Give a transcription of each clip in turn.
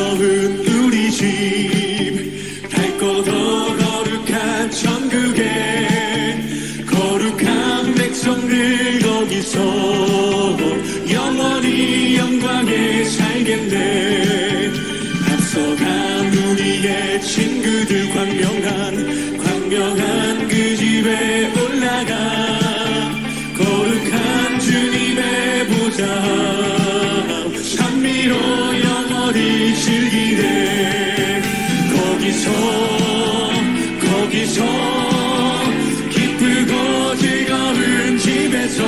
즐거운 우리 집 밝고도 거룩한 천국에 거룩한 백성들 거기서 영원히 영광에 살겠네. 앞서간 우리의 친구들 광명한 그 집에 올라가 거룩한 주님의 보좌 찬미로 영원히 즐기네. 거기서 기쁘고 즐거운 집에서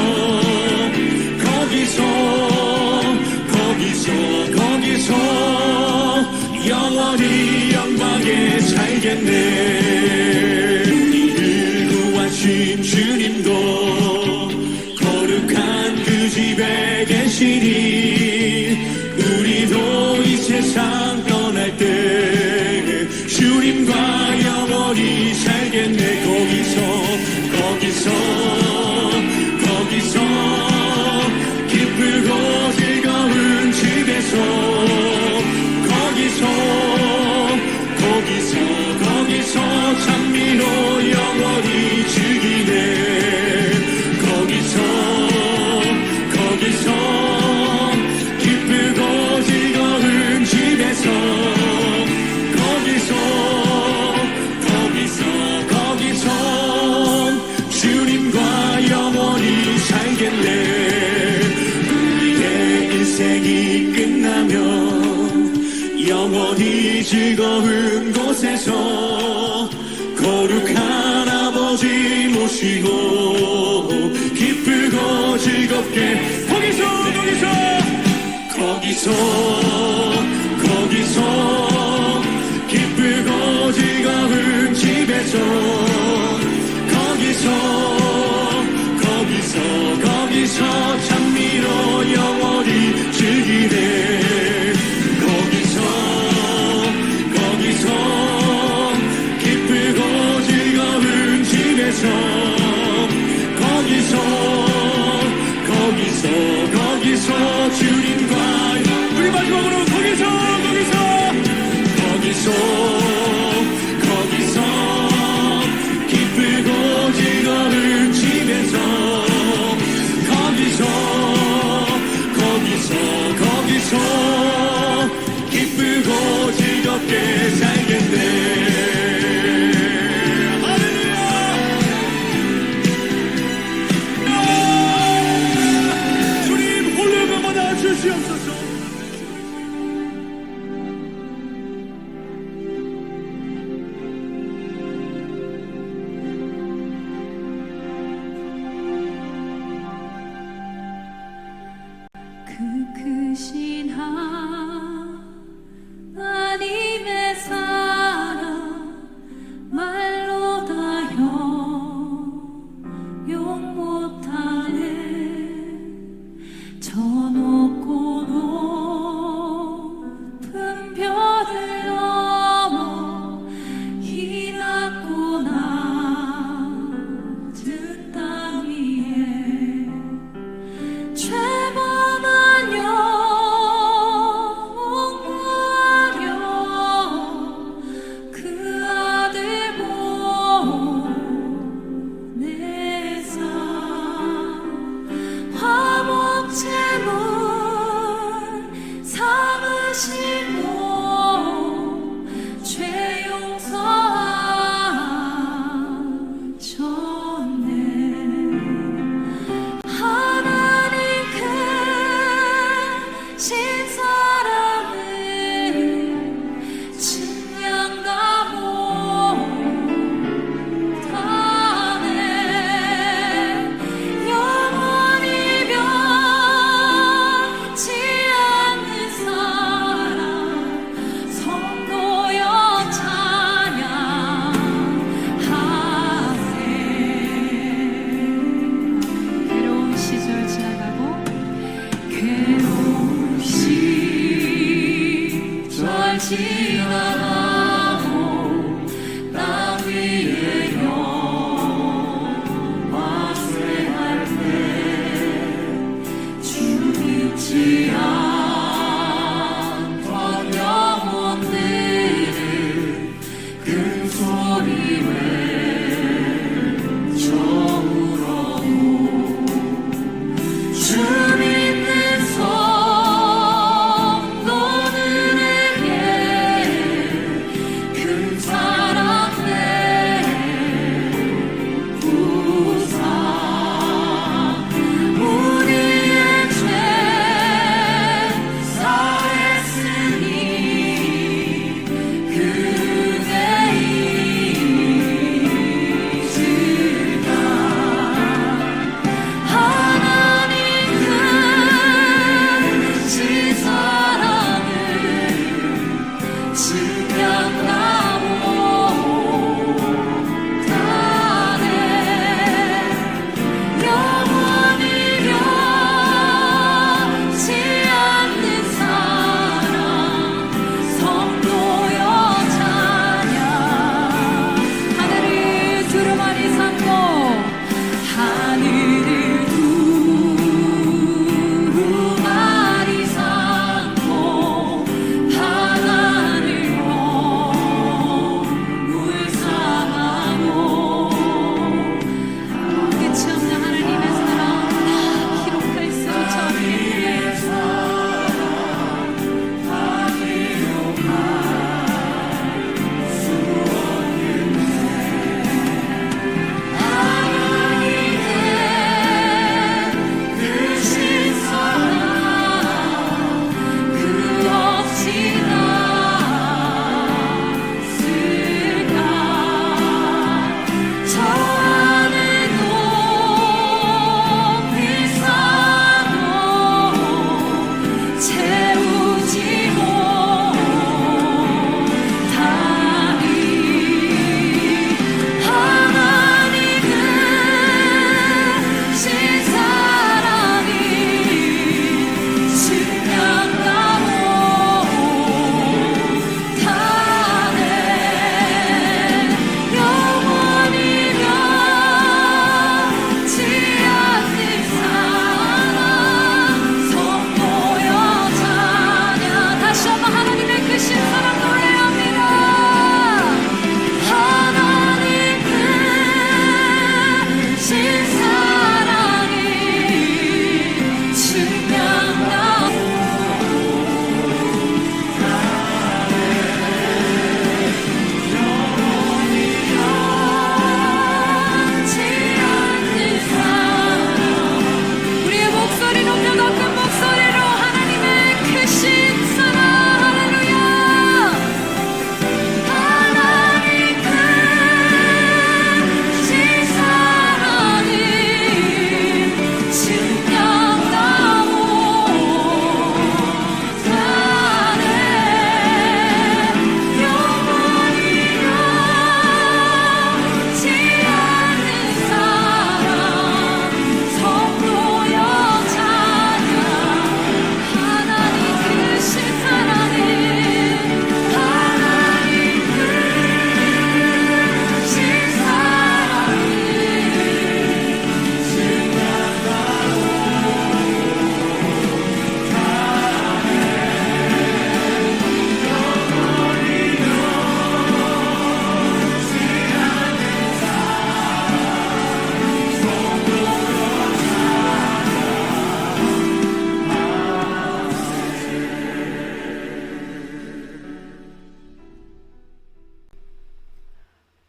거기서 영원히 영광에 살겠네. 우리를 구하신 주님도 거룩한 그 집에 계시니 우리도 이 세상 떠날 때 주님과 영원히 살겠네. 거기서 기쁘고 즐거운 집에서 거기서 찬미로 영원히 즐기네. 거기서 기쁘고 즐거운 집에서 거기서 주님과 영원히 살겠네. 우리의 인생이 끝나면 영원히 즐거운 곳에서 거룩한 아버지 모시고 기쁘고 즐겁게 거기서 기쁘고 즐거운 집에서 거기서 찬미로 영원히 즐기네. 거기서 기쁘고 즐거운 집에서 거기서 주님과 우리 마지막으로 거기서 기쁘고 즐거운 집에서 거기서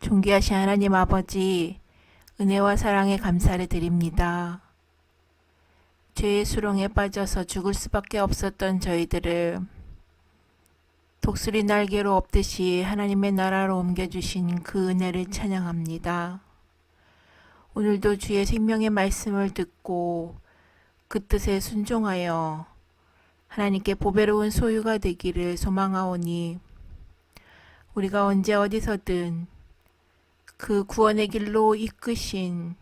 존귀하신 하나님 아버지, 은혜와 사랑에 감사를 드립니다. 죄의 수렁에 빠져서 죽을 수밖에 없었던 저희들을 독수리 날개로 업듯이 하나님의 나라로 옮겨주신 그 은혜를 찬양합니다. 오늘도 주의 생명의 말씀을 듣고 그 뜻에 순종하여 하나님께 보배로운 소유가 되기를 소망하오니 우리가 언제 어디서든 그 구원의 길로 이끄신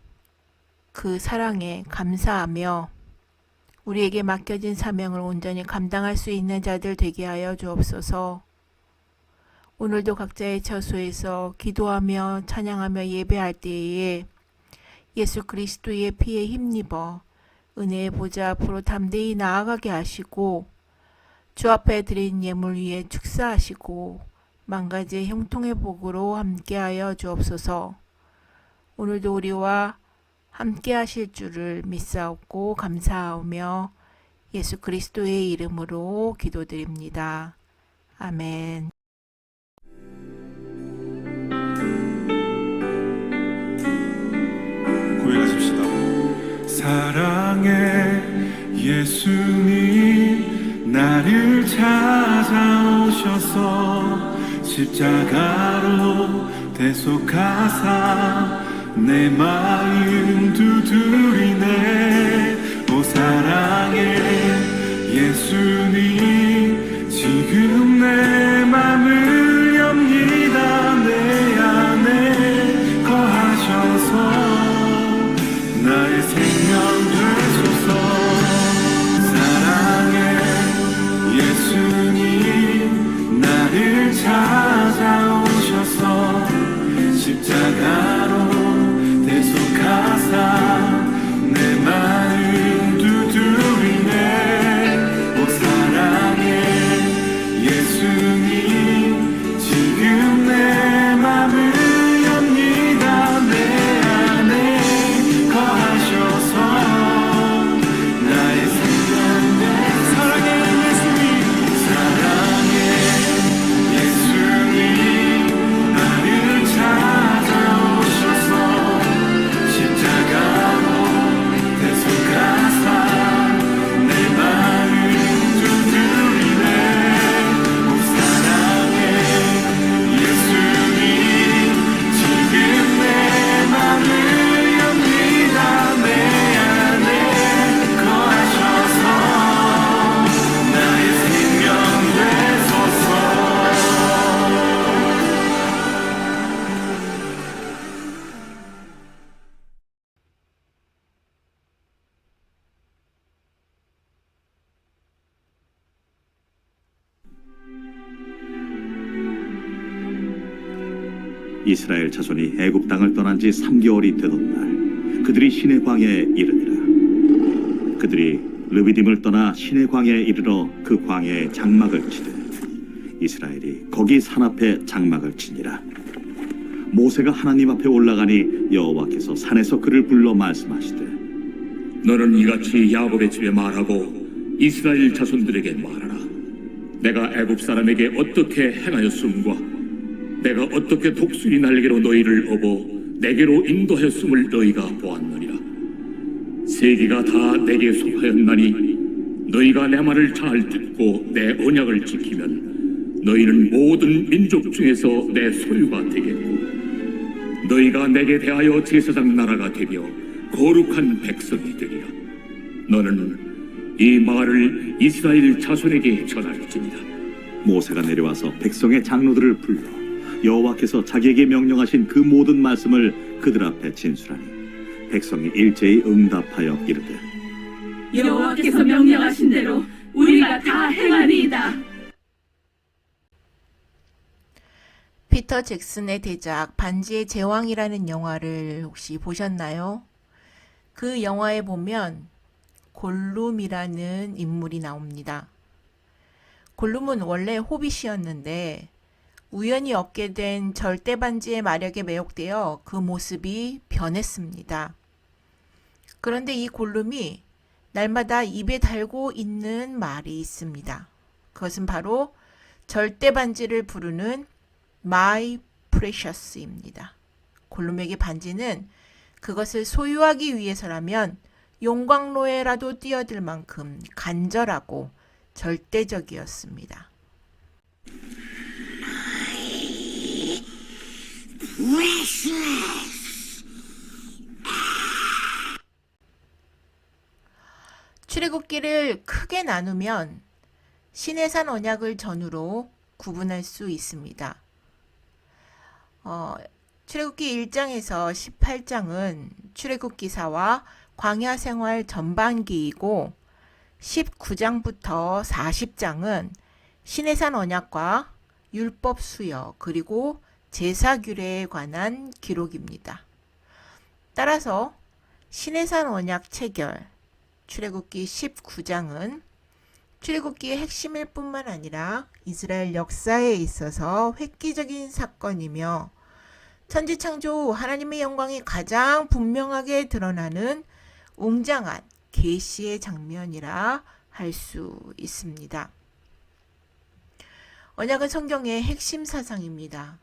그 사랑에 감사하며 우리에게 맡겨진 사명을 온전히 감당할 수 있는 자들 되게 하여 주옵소서. 오늘도 각자의 처소에서 기도하며 찬양하며 예배할 때에 예수 그리스도의 피에 힘입어 은혜의 보좌 앞으로 담대히 나아가게 하시고 주 앞에 드린 예물 위에 축사하시고 만가지의 형통의 복으로 함께하여 주옵소서. 오늘도 우리와 함께 하실 줄을 믿사옵고 감사하며 예수 그리스도의 이름으로 기도드립니다. 아멘. 고백하십시다. 사랑의 예수님 나를 찾아오셔서 십자가로 대속하사 내 마음 두드리네. 오 사랑의 예수님 지금 내 맘을 엽니다. 내 안에 거하셔서 나의 생명 되소서. 사랑의 예수님 나를 찾아오셔서 십자가로 대속하사 내 마음 두드리네. 오 사랑의 예수님 지금 내 맘을 엽니다. 내 안에 거하셔서 나의 생명 사랑의 예수님 사랑의 예수님 나를 찾아오셔서 십자가로 대속하사 내 마음 두드리네. 오 사랑의 예수님 지금 내 맘을 엽니다. 내 안에 거하셔서 나의 생명 되소서. 이스라엘 자손이 애굽 땅을 떠난 지 3개월이 되던 날 그들이 시내 광야에 이르니라. 그들이 르비딤을 떠나 시내 광야에 이르러 그 광야에 장막을 치되 이스라엘이 거기 산 앞에 장막을 치니라. 모세가 하나님 앞에 올라가니 여호와께서 산에서 그를 불러 말씀하시되 너는 이같이 야곱의 집에 말하고 이스라엘 자손들에게 말하라. 내가 애굽 사람에게 어떻게 행하였음과 내가 어떻게 독수리 날개로 너희를 업어 내게로 인도했음을 너희가 보았느니라. 세계가 다 내게 속하였나니 너희가 내 말을 잘 듣고 내 언약을 지키면 너희는 모든 민족 중에서 내 소유가 되겠고 너희가 내게 대하여 제사장 나라가 되며 거룩한 백성이 되리라. 너는 이 말을 이스라엘 자손에게 전할지니라. 모세가 내려와서 백성의 장로들을 불러 여호와께서 자기에게 명령하신 그 모든 말씀을 그들 앞에 진술하니 백성이 일제히 응답하여 이르되 여호와께서 명령하신 대로 우리가 다 행하리이다. 피터 잭슨의 대작 반지의 제왕이라는 영화를 혹시 보셨나요? 그 영화에 보면 골룸이라는 인물이 나옵니다. 골룸은 원래 호빗이었는데 우연히 얻게 된 절대 반지의 마력에 매혹되어 그 모습이 변했습니다. 그런데 이 골룸이 날마다 입에 달고 있는 말이 있습니다. 그것은 바로 절대 반지를 부르는 My precious입니다. 골룸에게 반지는 그것을 소유하기 위해서라면 용광로에라도 뛰어들 만큼 간절하고 절대적이었습니다. 출애굽기를 크게 나누면 시내산 언약을 전후로 구분할 수 있습니다. 출애굽기 1장에서 18장은 출애굽기사와 광야 생활 전반기이고 19장부터 40장은 시내산 언약과 율법 수여 그리고 제사 규례에 관한 기록입니다. 따라서 시내산 언약 체결 출애굽기 19장은 출애굽기의 핵심일 뿐만 아니라 이스라엘 역사에 있어서 획기적인 사건이며 천지창조 후 하나님의 영광이 가장 분명하게 드러나는 웅장한 계시의 장면이라 할 수 있습니다. 언약은 성경의 핵심 사상입니다.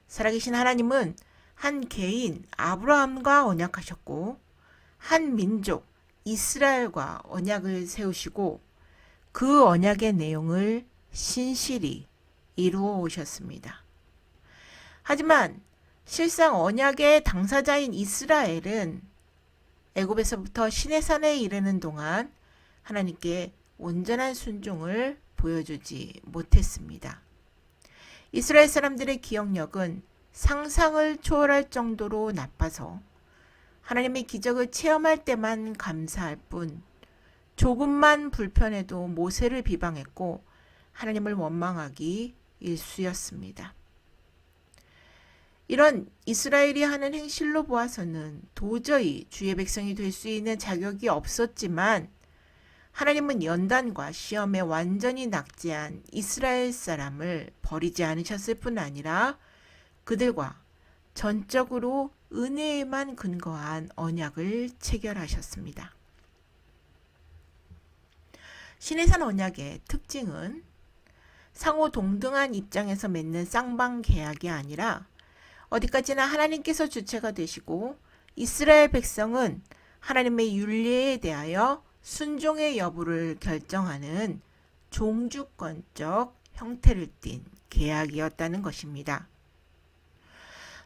살아계신 하나님은 한 개인 아브라함과 언약하셨고 한 민족 이스라엘과 언약을 세우시고 그 언약의 내용을 신실히 이루어 오셨습니다. 하지만 실상 언약의 당사자인 이스라엘은 애굽에서부터 시내산에 이르는 동안 하나님께 온전한 순종을 보여주지 못했습니다. 이스라엘 사람들의 기억력은 상상을 초월할 정도로 나빠서 하나님의 기적을 체험할 때만 감사할 뿐 조금만 불편해도 모세를 비방했고 하나님을 원망하기 일쑤였습니다. 이런 이스라엘이 하는 행실로 보아서는 도저히 주의 백성이 될 수 있는 자격이 없었지만 하나님은 연단과 시험에 완전히 낙제한 이스라엘 사람을 버리지 않으셨을 뿐 아니라 그들과 전적으로 은혜에만 근거한 언약을 체결하셨습니다. 시내산 언약의 특징은 상호 동등한 입장에서 맺는 쌍방 계약이 아니라 어디까지나 하나님께서 주체가 되시고 이스라엘 백성은 하나님의 율례에 대하여 순종의 여부를 결정하는 종주권적 형태를 띤 계약이었다는 것입니다.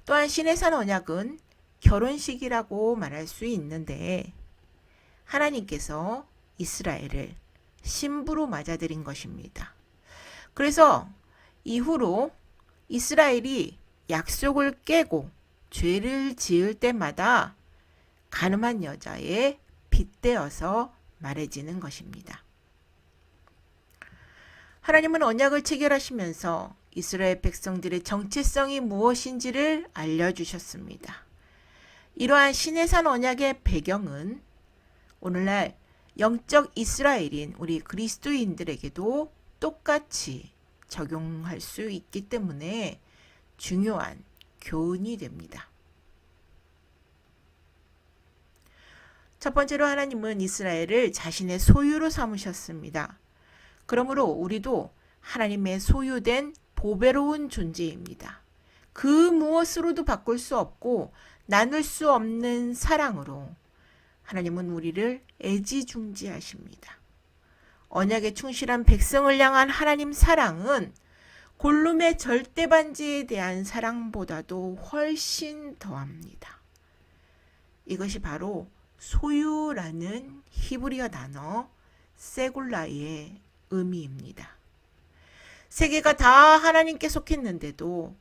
또한 시내산 언약은 결혼식이라고 말할 수 있는데 하나님께서 이스라엘을 신부로 맞아들인 것입니다. 그래서 이후로 이스라엘이 약속을 깨고 죄를 지을 때마다 가늠한 여자에 빗대어서 말해지는 것입니다. 하나님은 언약을 체결하시면서 이스라엘 백성들의 정체성이 무엇인지를 알려주셨습니다. 이러한 시내산 언약의 배경은 오늘날 영적 이스라엘인 우리 그리스도인들에게도 똑같이 적용할 수 있기 때문에 중요한 교훈이 됩니다. 첫 번째로 하나님은 이스라엘을 자신의 소유로 삼으셨습니다. 그러므로 우리도 하나님의 소유된 보배로운 존재입니다. 그 무엇으로도 바꿀 수 없고 나눌 수 없는 사랑으로 하나님은 우리를 애지중지하십니다. 언약에 충실한 백성을 향한 하나님 사랑은 골룸의 절대반지에 대한 사랑보다도 훨씬 더합니다. 이것이 바로 소유라는 히브리어 단어 세굴라의 의미입니다. 세계가 다 하나님께 속했는데도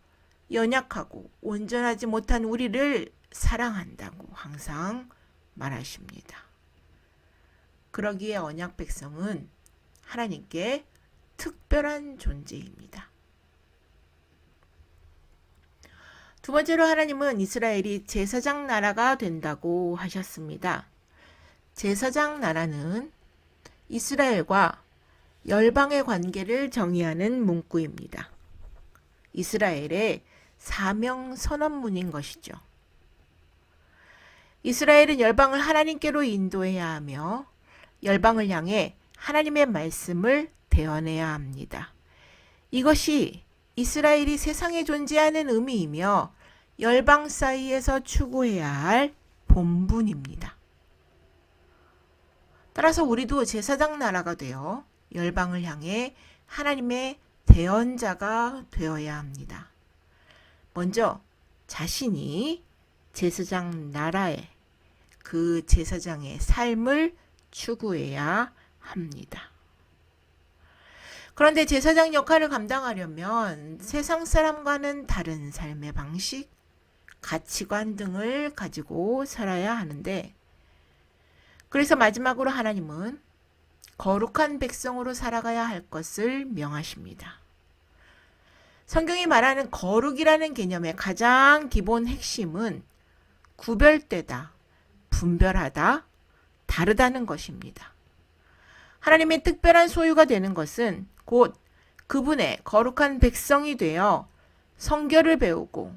연약하고 온전하지 못한 우리를 사랑한다고 항상 말하십니다. 그러기에 언약 백성은 하나님께 특별한 존재입니다. 두 번째로 하나님은 이스라엘이 제사장 나라가 된다고 하셨습니다. 제사장 나라는 이스라엘과 열방의 관계를 정의하는 문구입니다. 이스라엘의 사명 선언문인 것이죠. 이스라엘은 열방을 하나님께로 인도해야 하며 열방을 향해 하나님의 말씀을 대언해야 합니다. 이것이 이스라엘이 세상에 존재하는 의미이며 열방 사이에서 추구해야 할 본분입니다. 따라서 우리도 제사장 나라가 되어 열방을 향해 하나님의 대언자가 되어야 합니다. 먼저 자신이 제사장 나라에 그 제사장의 삶을 추구해야 합니다. 그런데 제사장 역할을 감당하려면 세상 사람과는 다른 삶의 방식, 가치관 등을 가지고 살아야 하는데, 그래서 마지막으로 하나님은 거룩한 백성으로 살아가야 할 것을 명하십니다. 성경이 말하는 거룩이라는 개념의 가장 기본 핵심은 구별되다, 분별하다, 다르다는 것입니다. 하나님의 특별한 소유가 되는 것은 곧 그분의 거룩한 백성이 되어 성결을 배우고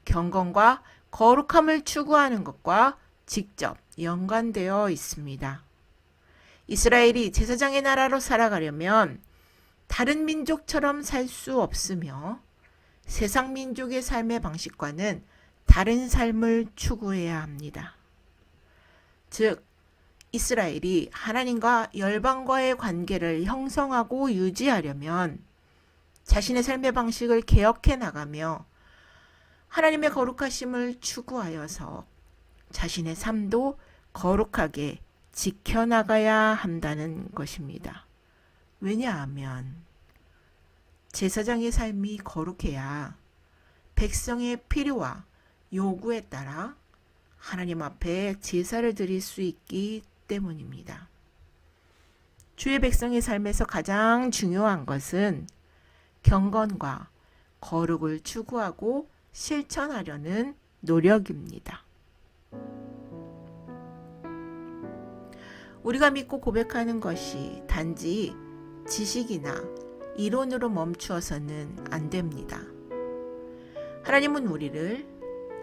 경건과 거룩함을 추구하는 것과 직접 연관되어 있습니다. 이스라엘이 제사장의 나라로 살아가려면 다른 민족처럼 살 수 없으며 세상 민족의 삶의 방식과는 다른 삶을 추구해야 합니다. 즉, 이스라엘이 하나님과 열방과의 관계를 형성하고 유지하려면 자신의 삶의 방식을 개혁해 나가며 하나님의 거룩하심을 추구하여서 자신의 삶도 거룩하게 지켜나가야 한다는 것입니다. 왜냐하면 제사장의 삶이 거룩해야 백성의 필요와 요구에 따라 하나님 앞에 제사를 드릴 수 있기 때문입니다. 주의 백성의 삶에서 가장 중요한 것은 경건과 거룩을 추구하고 실천하려는 노력입니다. 우리가 믿고 고백하는 것이 단지 지식이나 이론으로 멈추어서는 안 됩니다. 하나님은 우리를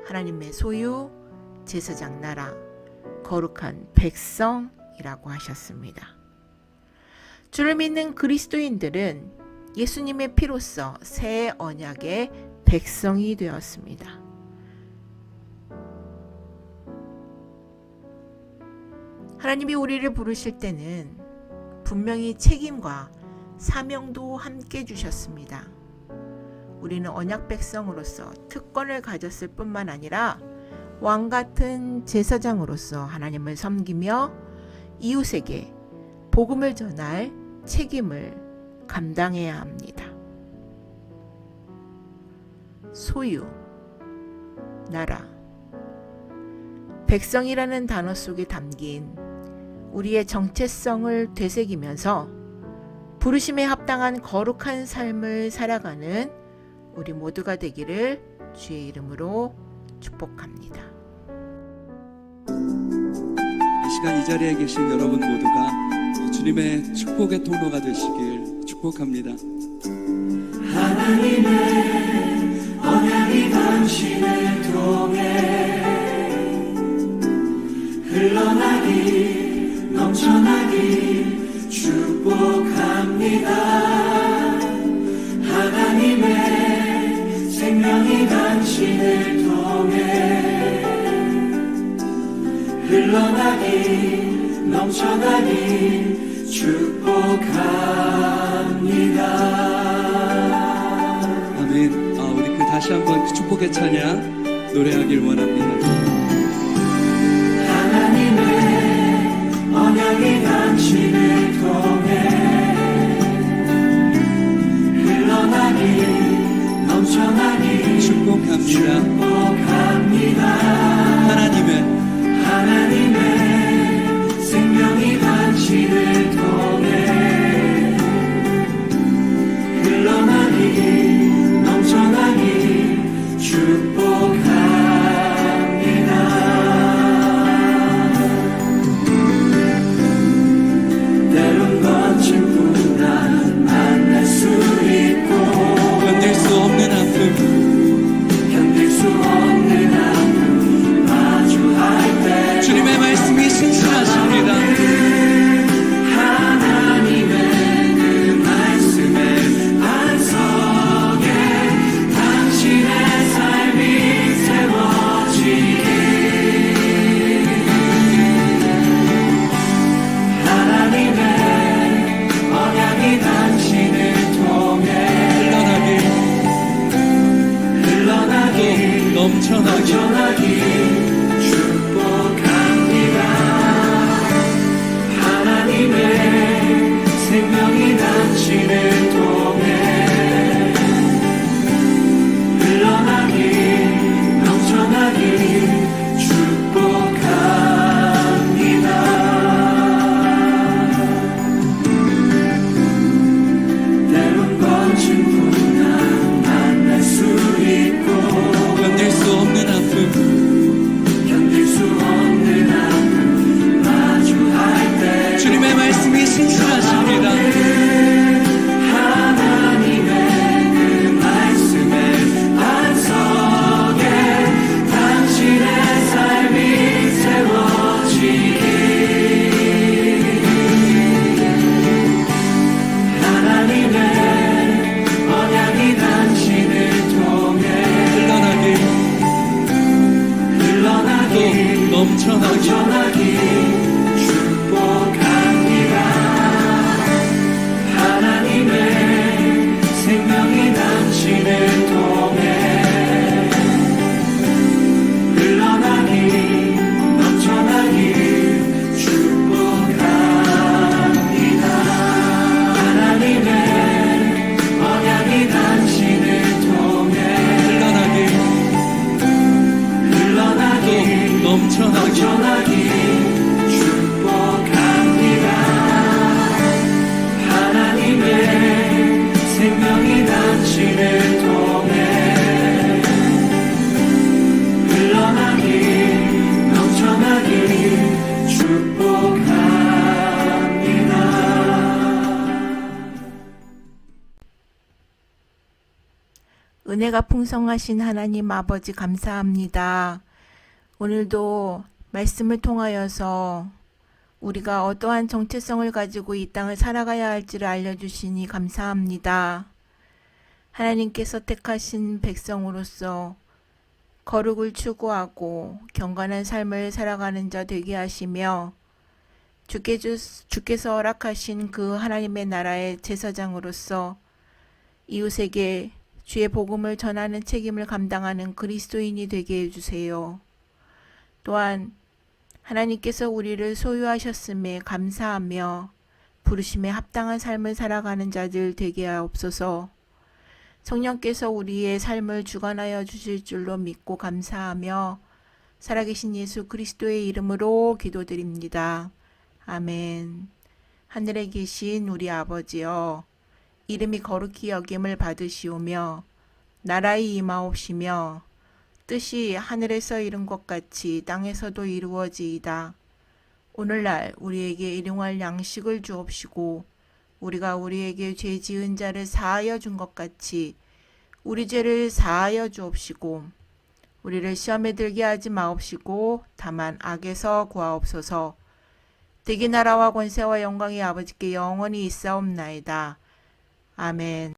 하나님의 소유, 제사장 나라, 거룩한 백성이라고 하셨습니다. 주를 믿는 그리스도인들은 예수님의 피로써 새 언약의 백성이 되었습니다. 하나님이 우리를 부르실 때는 분명히 책임과 사명도 함께 주셨습니다. 우리는 언약 백성으로서 특권을 가졌을 뿐만 아니라 왕 같은 제사장으로서 하나님을 섬기며 이웃에게 복음을 전할 책임을 감당해야 합니다. 소유, 나라, 백성이라는 단어 속에 담긴 우리의 정체성을 되새기면서 부르심에 합당한 거룩한 삶을 살아가는 우리 모두가 되기를 주의 이름으로 축복합니다. 이 시간 이 자리에 계신 여러분 모두가 주님의 축복의 통로가 되시길 축복합니다. 하나님의 언약이 당신을 통해 흘러나기 넘쳐나기 축복합니다. 하나님의 생명이 당신을 통해 흘러나기 넘쳐나기 축복합니다. 아멘. 우리 다시 한번 그 축복의 찬양 노래하길 원합니다. 하나님의 언약이 당신을 통해 흘러나기 넘쳐나기 축복합니다. 하나님의 생명이 당신을 통해 흘러나기 넘쳐나기 축복합니다. 때론 거친 고난 만날 수 있고 견딜 수 없는 아픔 마주할 때 주님의 말씀이 신실하십니다. 하나님의 그 말씀을 반석에 넘쳐나기 축복합니다. 하나님의 생명이 넘치는 통해 흘러나기 넘쳐나기 축복합니다. 때론 거친 풍랑 만날 수 있고 견딜 수 없는 아픔 견딜 수 없는 아픔 마주할 때 주님의 말씀이 신실하십니다. 하나님의 그 말씀의 반석에 당신의 삶이 세워지기 하나님의 언약이 당신을 통해 흘러나기 또 넘쳐나기 넘쳐나기 축복합니다. 하나님의 생명이 당신을 통해 흘러나기 넘쳐나기 축복합니다. 하나님의 언약이 당신을 통해 흘러나기 또 넘쳐나기 넘쳐나기 축복합니다. 하나님의 생명이 당신을 통해 흘러나기 넘쳐나기 축복합니다. 은혜가 풍성하신 하나님 아버지 감사합니다. 오늘도 말씀을 통하여서 우리가 어떠한 정체성을 가지고 이 땅을 살아가야 할지를 알려주시니 감사합니다. 하나님께서 택하신 백성으로서 거룩을 추구하고 경건한 삶을 살아가는 자 되게 하시며 주께서 허락하신 그 하나님의 나라의 제사장으로서 이웃에게 주의 복음을 전하는 책임을 감당하는 그리스도인이 되게 해주세요. 또한 하나님께서 우리를 소유하셨음에 감사하며 부르심에 합당한 삶을 살아가는 자들 되게 하옵소서. 성령께서 우리의 삶을 주관하여 주실 줄로 믿고 감사하며 살아계신 예수 그리스도의 이름으로 기도드립니다. 아멘. 하늘에 계신 우리 아버지여, 이름이 거룩히 여김을 받으시오며 나라의 임하옵시며 뜻이 하늘에서 이룬 것 같이 땅에서도 이루어지이다. 오늘날 우리에게 일용할 양식을 주옵시고 우리가 우리에게 죄 지은 자를 사하여 준 것 같이 우리 죄를 사하여 주옵시고 우리를 시험에 들게 하지 마옵시고 다만 악에서 구하옵소서. 대기 나라와 권세와 영광이 아버지께 영원히 있사옵나이다. 아멘.